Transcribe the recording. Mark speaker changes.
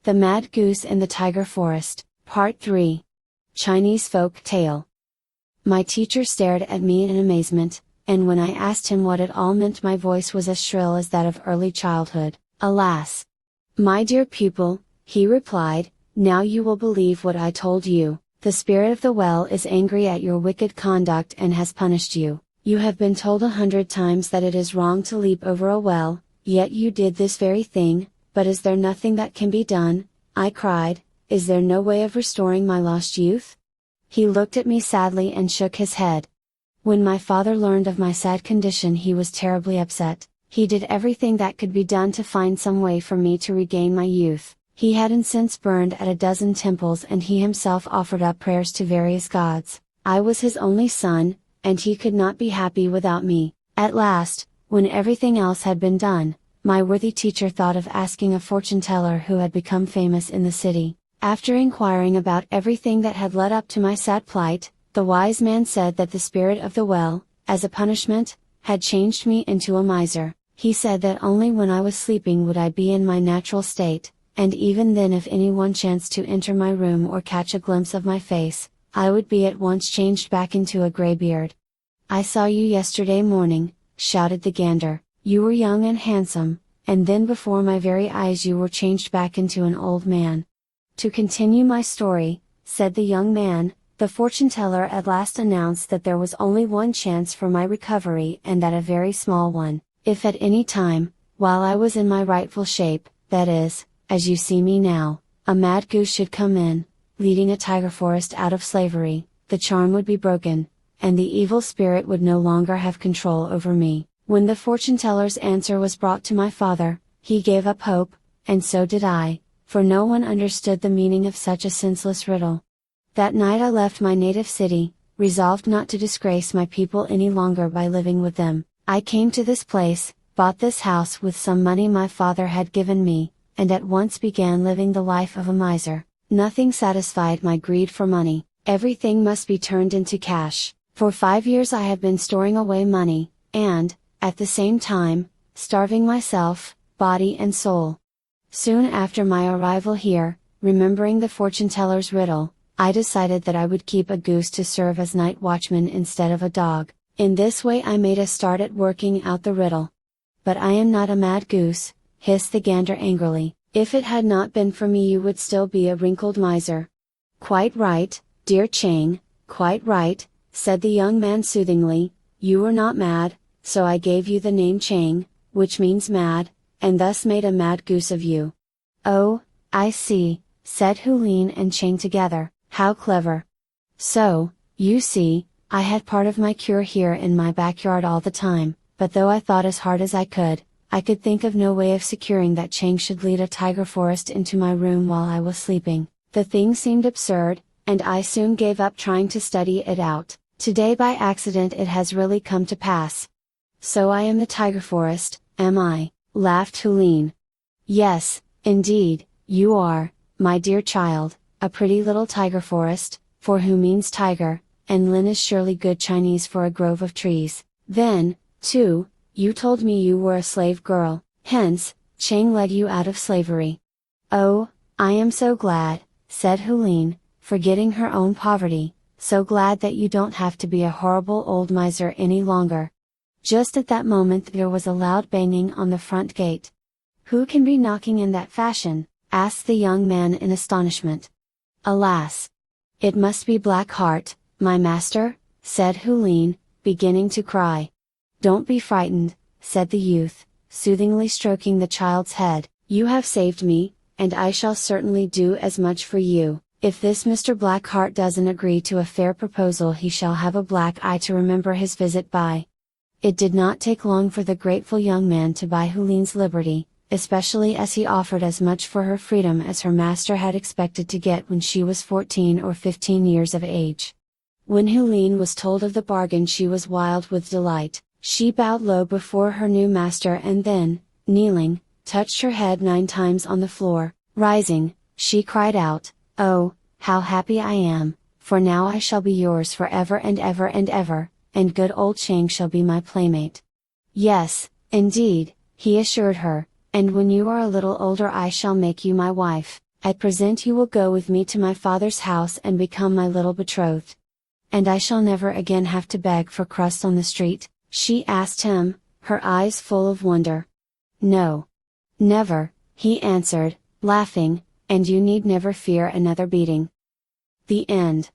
Speaker 1: The Mad Goose in the Tiger Forest, Part 3. Chinese Folk Tale. My teacher stared at me in amazement, and when I asked him what it all meant my voice was as shrill as that of early childhood. Alas! My dear pupil, he replied, now you will believe what I told you. The spirit of the well is angry at your wicked conduct and has punished you. You have been told 100 times that it is wrong to leap over a well, yet you did this very thing. But is there nothing that can be done? I cried, is there no way of restoring my lost youth? He looked at me sadly and shook his head. When my father learned of my sad condition he was terribly upset. He did everything that could be done to find some way for me to regain my youth. He had incense burned at a dozen temples and he himself offered up prayers to various gods. I was his only son, and he could not be happy without me. At last, when everything else had been done, my worthy teacher thought of asking a fortune teller who had become famous in the city. After inquiring about everything that had led up to my sad plight, the wise man said that the spirit of the well, as a punishment, had changed me into a miser. He said that only when I was sleeping would I be in my natural state, and even then if anyone chanced to enter my room or catch a glimpse of my face, I would be at once changed back into a graybeard. I saw you yesterday morning, shouted the gander. You were young and handsome, and then before my very eyes you were changed back into an old man. To continue my story, said the young man, the fortune teller at last announced that there was only one chance for my recovery and that a very small one. If at any time, while I was in my rightful shape, that is, as you see me now, a mad goose should come in, leading a tiger forest out of slavery, the charm would be broken, and the evil spirit would no longer have control over me. When the fortune teller's answer was brought to my father, he gave up hope, and so did I, for no one understood the meaning of such a senseless riddle. That night I left my native city, resolved not to disgrace my people any longer by living with them. I came to this place, bought this house with some money my father had given me, and at once began living the life of a miser. Nothing satisfied my greed for money, everything must be turned into cash. For 5 years I have been storing away money, and, at the same time, starving myself, body and soul. Soon after my arrival here, remembering the fortune teller's riddle, I decided that I would keep a goose to serve as night watchman instead of a dog. In this way I made a start at working out the riddle. But I am not a mad goose, hissed the gander angrily. If it had not been for me you would still be a wrinkled miser. Quite right, dear Chang, quite right, said the young man soothingly, you were not mad, so I gave you the name Chang, which means mad, and thus made a mad goose of you. Oh, I see, said Hulin and Chang together, how clever. So, you see, I had part of my cure here in my backyard all the time, but though I thought as hard as I could think of no way of securing that Chang should lead a tiger forest into my room while I was sleeping. The thing seemed absurd, and I soon gave up trying to study it out. Today by accident it has really come to pass. So I am the tiger forest, am I? Laughed Hulin. Yes, indeed, you are, my dear child, a pretty little tiger forest, for Hu means tiger, and Lin is surely good Chinese for a grove of trees. Then, too, you told me you were a slave girl, hence, Chang led you out of slavery. Oh, I am so glad, said Hulin, forgetting her own poverty, so glad that you don't have to be a horrible old miser any longer. Just at that moment there was a loud banging on the front gate. Who can be knocking in that fashion? Asked the young man in astonishment. Alas! It must be Blackheart, my master, said Hulin, beginning to cry. Don't be frightened, said the youth, soothingly stroking the child's head, you have saved me, and I shall certainly do as much for you. If this Mr. Blackheart doesn't agree to a fair proposal he shall have a black eye to remember his visit by. It did not take long for the grateful young man to buy Hulin's liberty, especially as he offered as much for her freedom as her master had expected to get when she was 14 or 15 years of age. When Hulin was told of the bargain she was wild with delight. She bowed low before her new master and then, kneeling, touched her head 9 times on the floor. Rising, she cried out, oh, how happy I am, for now I shall be yours forever and ever and ever, and good old Chang shall be my playmate. Yes, indeed, he assured her, and when you are a little older I shall make you my wife. At present you will go with me to my father's house and become my little betrothed. And I shall never again have to beg for crust on the street?" she asked him, her eyes full of wonder. "No. Never," he answered, laughing, "and you need never fear another beating." The end.